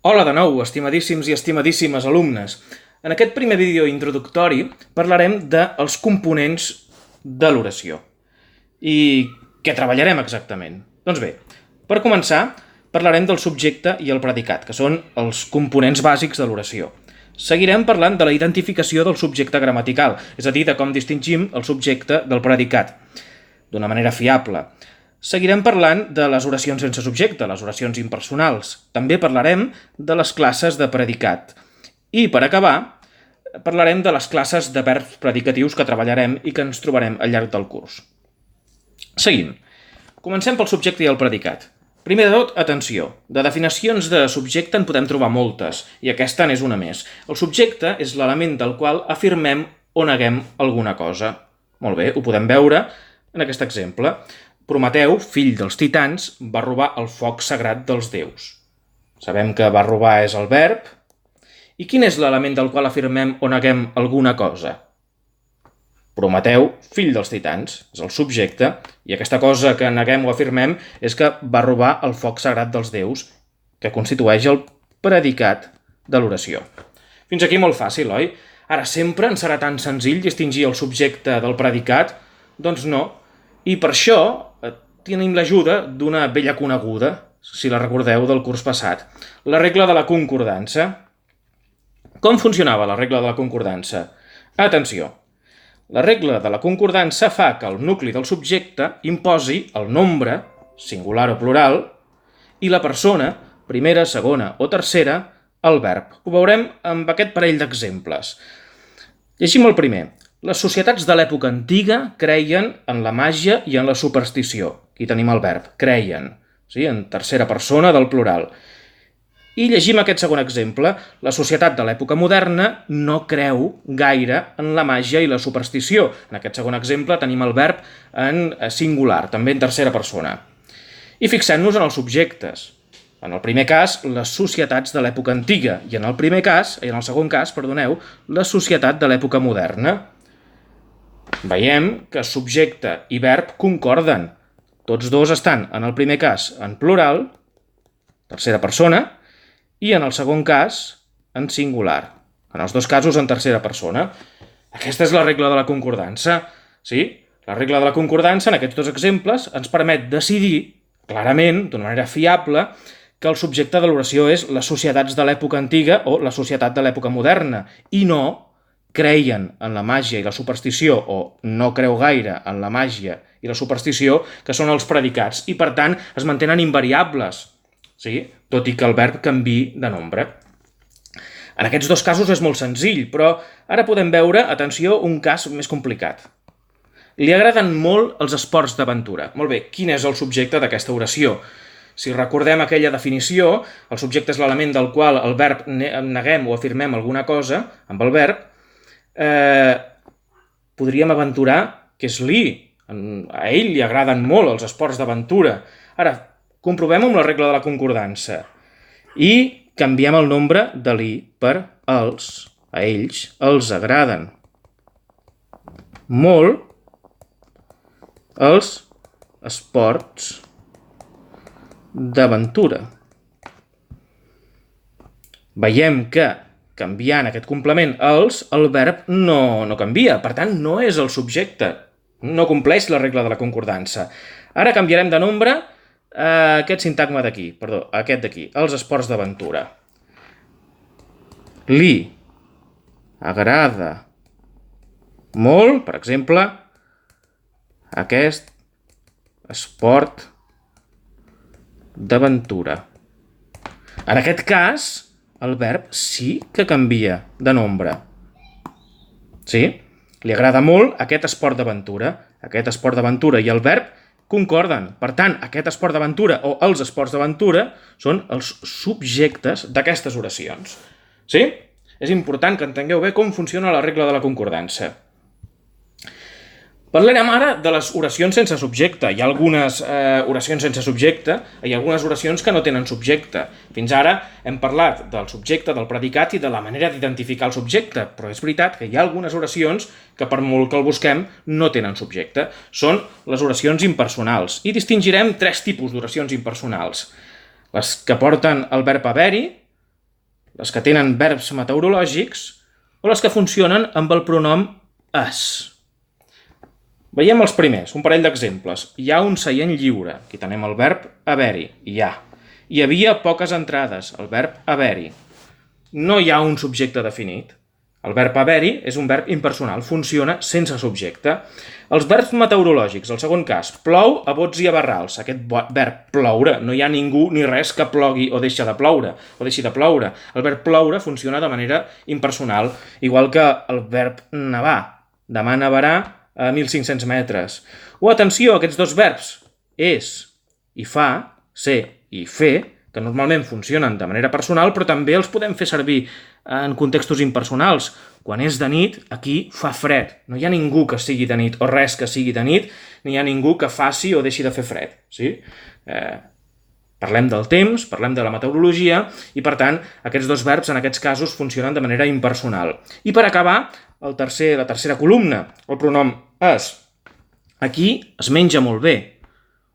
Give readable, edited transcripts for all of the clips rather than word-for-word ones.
Hola de nou, estimadíssims i estimadíssimes alumnes. En aquest primer vídeo introductori parlarem dels components de l'oració. I què treballarem exactament? Doncs bé, per començar, parlarem del subjecte i el predicat, que són els components bàsics de l'oració. Seguirem parlant de la identificació del subjecte gramatical, és a dir, de com distingim el subjecte del predicat, d'una manera fiable. Seguirem parlant de les oracions sense subjecte, les oracions impersonals. També parlarem de les classes de predicat. I, per acabar, parlarem de les classes de verbs predicatius que treballarem i que ens trobarem al llarg del curs. Seguim. Comencem pel subjecte i el predicat. Primer de tot, atenció. De definicions de subjecte en podem trobar moltes, i aquesta n'és una més. El subjecte és l'element del qual afirmem o neguem alguna cosa. Molt bé, ho podem veure en aquest exemple. Prometeu, fill dels titans, va robar el foc sagrat dels déus. Sabem que va robar és el verb. I quin és l'element del qual afirmem o neguem alguna cosa? Prometeu, fill dels titans, és el subjecte, i aquesta cosa que neguem o afirmem és que va robar el foc sagrat dels déus, que constitueix el predicat de l'oració. Fins aquí molt fàcil, oi? Ara, sempre ens serà tan senzill distingir el subjecte del predicat? Doncs no. I per això tenim l'ajuda d'una vella coneguda, si la recordeu del curs passat, la regla de la concordança. Com funcionava la regla de la concordança? Atenció! La regla de la concordança fa que el nucli del subjecte imposi el nombre, singular o plural, i la persona, primera, segona o tercera, el verb. Ho veurem amb aquest parell d'exemples. Llegim el primer. Les societats de l'època antiga creien en la màgia i en la superstició. Aquí tenim el verb, creien, sí? En tercera persona del plural. I llegim aquest segon exemple. La societat de l'època moderna no creu gaire en la màgia i la superstició. En aquest segon exemple tenim el verb en singular, també en tercera persona. I fixem-nos en els subjectes. En el primer cas, les societats de l'època antiga, i en el segon cas, la societat de l'època moderna. Veiem que subjecte i verb concorden. Tots dos estan, en el primer cas, en plural, tercera persona, i en el segon cas, en singular. En els dos casos, en tercera persona. Aquesta és la regla de la concordança. Sí? La regla de la concordança, en aquests dos exemples, ens permet decidir, clarament, d'una manera fiable, que el subjecte de l'oració és les societats de l'època antiga o la societat de l'època moderna, i no creien en la màgia i la superstició, o no creu gaire en la màgia i la superstició, que són els predicats, i per tant es mantenen invariables, sí? Tot i que el verb canviï de nombre. En aquests dos casos és molt senzill, però ara podem veure, atenció, un cas més complicat. Li agraden molt els esports d'aventura. Molt bé, quin és el subjecte d'aquesta oració? Si recordem aquella definició, el subjecte és l'element del qual el verb neguem o afirmem alguna cosa, amb el verb, podríem aventurar que és li. A ell li agraden molt els esports d'aventura. Ara, comprovem amb la regla de la concordança i canviem el nombre de li per els. A ells els agraden molt els esports d'aventura. Veiem que canviant aquest complement els, el verb no canvia, per tant no és el subjecte, no compleix la regla de la concordança. Ara canviarem de nombre aquest sintagma d'aquí, aquest d'aquí, els esports d'aventura. Li agrada molt, per exemple, aquest esport d'aventura. En aquest cas, el verb sí que canvia de nombre. Sí? Li agrada molt aquest esport d'aventura. Aquest esport d'aventura i el verb concorden. Per tant, aquest esport d'aventura o els esports d'aventura són els subjectes d'aquestes oracions. Sí? És important que entengueu bé com funciona la regla de la concordança. Parlarem ara de les oracions sense subjecte. Hi ha algunes oracions sense subjecte i algunes oracions que no tenen subjecte. Fins ara hem parlat del subjecte, del predicat i de la manera d'identificar el subjecte, però és veritat que hi ha algunes oracions que per molt que el busquem no tenen subjecte. Són les oracions impersonals i distingirem tres tipus d'oracions impersonals. Les que porten el verb haver-hi, les que tenen verbs meteorològics o les que funcionen amb el pronom es. Veiem els primers, un parell d'exemples. Hi ha un seient lliure, aquí tenim el verb haver-hi, hi ha. Hi havia poques entrades, el verb haver-hi. No hi ha un subjecte definit. El verb haver-hi és un verb impersonal, funciona sense subjecte. Els verbs meteorològics, el segon cas, plou a bots i a barrals. Aquest verb ploure, no hi ha ningú ni res que plogui o deixi de ploure, o deixi de ploure. El verb ploure funciona de manera impersonal, igual que el verb nevar. Demà nevarà a 1.500 metres. O atenció, aquests dos verbs, és i fa, ser i fer, que normalment funcionen de manera personal, però també els podem fer servir en contextos impersonals. Quan és de nit, aquí fa fred. No hi ha ningú que sigui de nit, o res que sigui de nit, ni hi ha ningú que faci o deixi de fer fred. Sí? Parlem del temps, parlem de la meteorologia, i per tant, aquests dos verbs en aquests casos funcionen de manera impersonal. I per acabar, la tercera columna, el pronom es. Aquí es menja molt bé,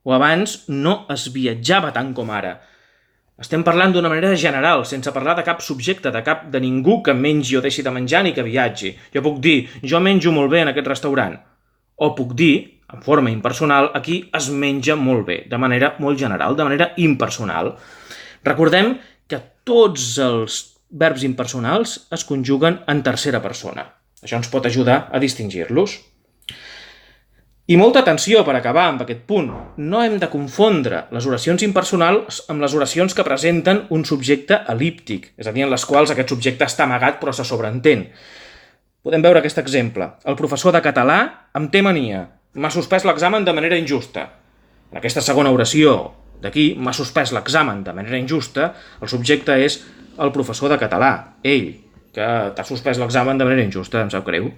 o abans no es viatjava tant com ara. Estem parlant d'una manera general, sense parlar de cap subjecte, de ningú que mengi o deixi de menjar ni que viatgi. Jo puc dir, jo menjo molt bé en aquest restaurant. O puc dir, en forma impersonal, aquí es menja molt bé, de manera molt general, de manera impersonal. Recordem que tots els verbs impersonals es conjuguen en tercera persona. Això ens pot ajudar a distingir-los. I molta atenció per acabar amb aquest punt. No hem de confondre les oracions impersonals amb les oracions que presenten un subjecte el·líptic, és a dir, en les quals aquest subjecte està amagat però se sobreentén. Podem veure aquest exemple. El professor de català em té mania. M'ha suspès l'examen de manera injusta. En aquesta segona oració d'aquí, m'ha suspès l'examen de manera injusta, el subjecte és el professor de català, ell, que t'ha suspès l'examen de manera injusta, em sap greu.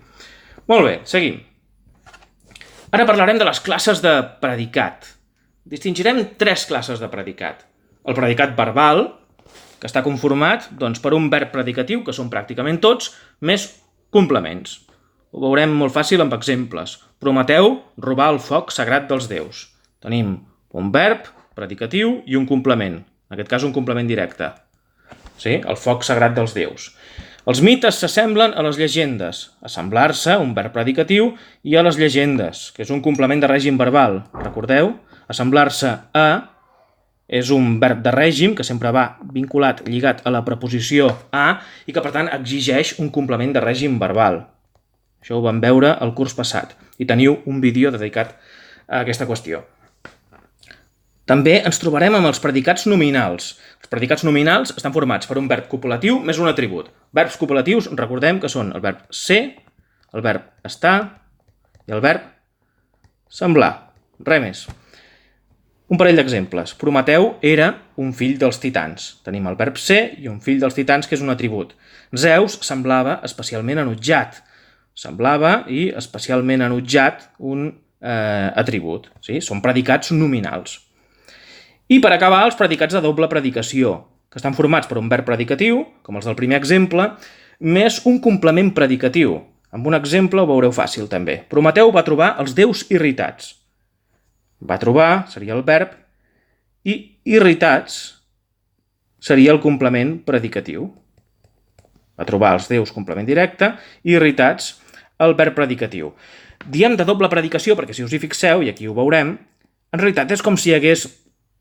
Molt bé, seguim. Ara parlarem de les classes de predicat. Distingirem 3 classes de predicat. El predicat verbal, que està conformat per un verb predicatiu, que són pràcticament tots, més complements. Ho veurem molt fàcil amb exemples. Prometeu robar el foc sagrat dels déus. Tenim un verb predicatiu i un complement. En aquest cas, un complement directe. Sí? El foc sagrat dels déus. Els mites s'assemblen a les llegendes. Assemblar-se, un verb predicatiu, i a les llegendes, que és un complement de règim verbal. Recordeu? Assemblar-se a és un verb de règim que sempre va vinculat, lligat a la preposició a, i que, per tant, exigeix un complement de règim verbal. Això ho vam veure el curs passat, i teniu un vídeo dedicat a aquesta qüestió. També ens trobarem amb els predicats nominals. Els predicats nominals estan formats per un verb copulatiu més un atribut. Verbs copulatius, recordem que són el verb ser, el verb estar i el verb semblar. Res més. Un parell d'exemples. Prometeu era un fill dels titans. Tenim el verb ser i un fill dels titans, que és un atribut. Zeus semblava especialment enutjat. Semblava i especialment enutjat un atribut. Sí? Són predicats nominals. I per acabar, els predicats de doble predicació, que estan formats per un verb predicatiu, com els del primer exemple, més un complement predicatiu. Amb un exemple ho veureu fàcil, també. Prometeu va trobar els déus irritats. Va trobar seria el verb, i irritats seria el complement predicatiu. Va trobar els déus, complement directe, i irritats, el verb predicatiu. Diem de doble predicació perquè, si us hi fixeu, i aquí ho veurem, en realitat és com si hi hagués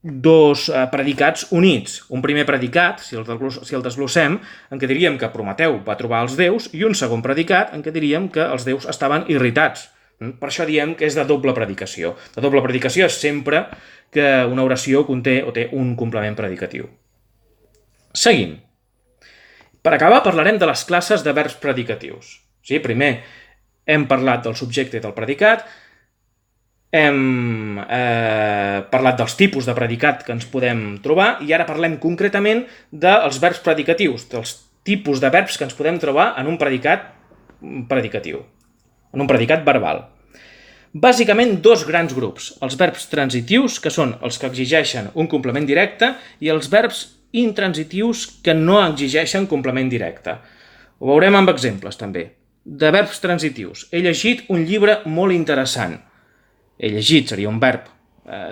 dos predicats units. Un primer predicat, si el desglossem, en què diríem que Prometeu va trobar els déus, i un segon predicat en què diríem que els déus estaven irritats. Per això diem que és de doble predicació. De doble predicació és sempre que una oració conté o té un complement predicatiu. Seguim. Per acabar, parlarem de les classes de verbs predicatius. Sí, primer hem parlat del subjecte i del predicat, hem parlat dels tipus de predicat que ens podem trobar i ara parlem concretament dels verbs predicatius, dels tipus de verbs que ens podem trobar en un predicat predicatiu, en un predicat verbal. Bàsicament, 2 grans grups, els verbs transitius, que són els que exigeixen un complement directe, i els verbs intransitius que no exigeixen complement directe. Ho veurem amb exemples, també. De verbs transitius. He llegit un llibre molt interessant. He llegit seria un verb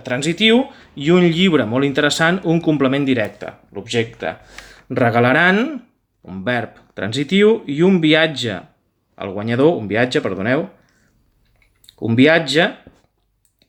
transitiu i un llibre molt interessant, un complement directe, l'objecte. Regalaran un verb transitiu, i un viatge, el guanyador, un viatge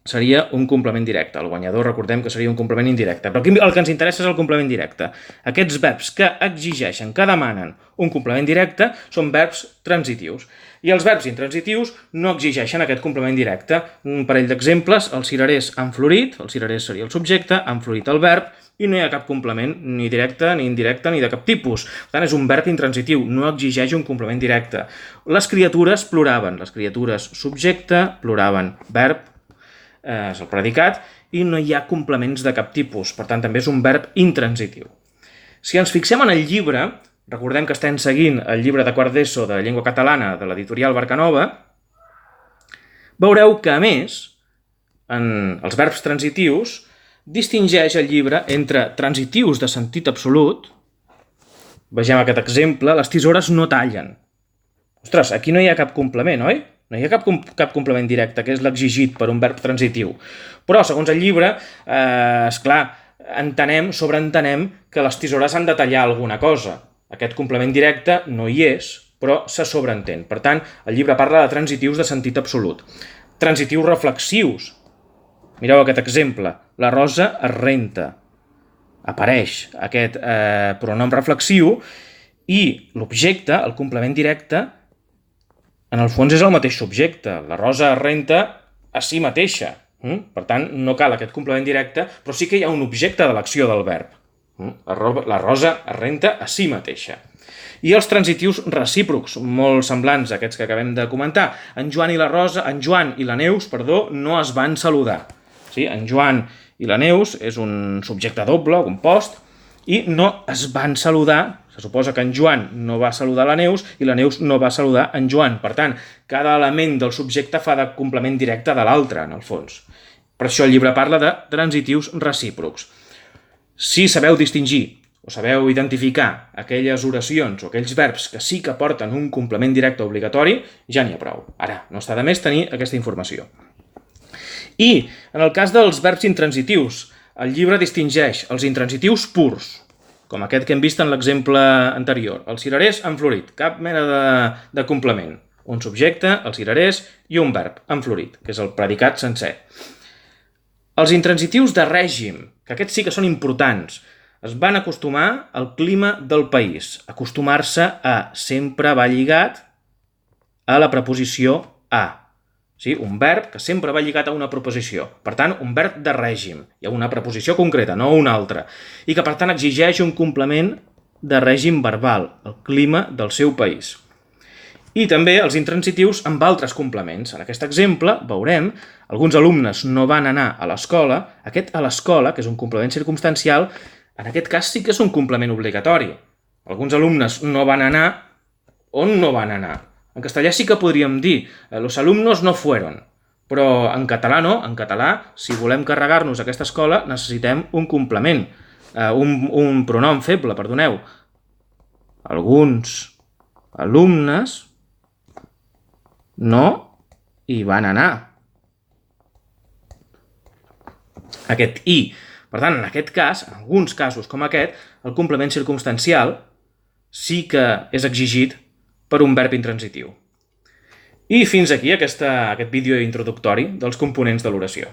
seria un complement directe. El guanyador, recordem que seria un complement indirecte. Però aquí el que ens interessa és el complement directe. Aquests verbs que exigeixen, que demanen un complement directe, són verbs transitius. I els verbs intransitius no exigeixen aquest complement directe. Un parell d'exemples: els cirerers han florit, el cirerer seria el subjecte, han florit el verb, i no hi ha cap complement, ni directe, ni indirecte, ni de cap tipus. Per tant, és un verb intransitiu, no exigeix un complement directe. Les criatures ploraven, les criatures subjecte, ploraven verb, és el predicat, i no hi ha complements de cap tipus. Per tant, també és un verb intransitiu. Si ens fixem en el llibre, recordem que estem seguint el llibre de quart d'ESO de llengua catalana de l'editorial Barcanova, veureu que, a més, en els verbs transitius, distingeix el llibre entre transitius de sentit absolut. Vegem aquest exemple: les tisores no tallen. Ostres, aquí no hi ha cap complement, oi? No hi ha cap complement directe, que és l'exigit per un verb transitiu. Però, segons el llibre, esclar, sobreentenem que les tisores han de tallar alguna cosa. Aquest complement directe no hi és, però se sobreentén. Per tant, el llibre parla de transitius de sentit absolut. Transitius reflexius. Mireu aquest exemple: la rosa es renta. Apareix aquest pronom reflexiu i l'objecte, el complement directe, en el fons és el mateix subjecte. La rosa es renta a si mateixa. Per tant, no cal aquest complement directe, però sí que hi ha un objecte de l'acció del verb. La rosa es renta a si mateixa. I els transitius recíprocs, molt semblants a aquests que acabem de comentar. En Joan i la Neus no es van saludar. Sí? En Joan i la Neus és un subjecte doble, compost, i no es van saludar. Se suposa que en Joan no va saludar la Neus i la Neus no va saludar en Joan. Per tant, cada element del subjecte fa de complement directe de l'altre, en el fons. Per això el llibre parla de transitius recíprocs. Si sabeu distingir o sabeu identificar aquelles oracions o aquells verbs que sí que porten un complement directe obligatori, ja n'hi ha prou. Ara, no està de més tenir aquesta informació. I, en el cas dels verbs intransitius, el llibre distingeix els intransitius purs, com aquest que hem vist en l'exemple anterior. Els cirerers han florit, cap mena de complement. Un subjecte, els cirerers, i un verb, han florit, que és el predicat sencer. Els intransitius de règim, que aquests sí que són importants, es van acostumar al clima del país. Acostumar-se a sempre va lligat a la preposició a. Sí? Un verb que sempre va lligat a una preposició. Per tant, un verb de règim. Hi ha una preposició concreta, no una altra. I que, per tant, exigeix un complement de règim verbal, el clima del seu país. I també els intransitius amb altres complements. En aquest exemple veurem alguns alumnes no van anar a l'escola. Aquest a l'escola, que és un complement circumstancial, en aquest cas sí que és un complement obligatori. Alguns alumnes no van anar. On no van anar? En castellà sí que podríem dir los alumnos no fueron, però en català no. En català, si volem carregar-nos aquesta escola, necessitem un complement, un pronom feble, perdoneu. Alguns alumnes no hi van anar. Aquest i. Per tant, en aquest cas, en alguns casos com aquest, el complement circumstancial sí que és exigit per un verb intransitiu. I fins aquí aquest vídeo introductori dels components de l'oració.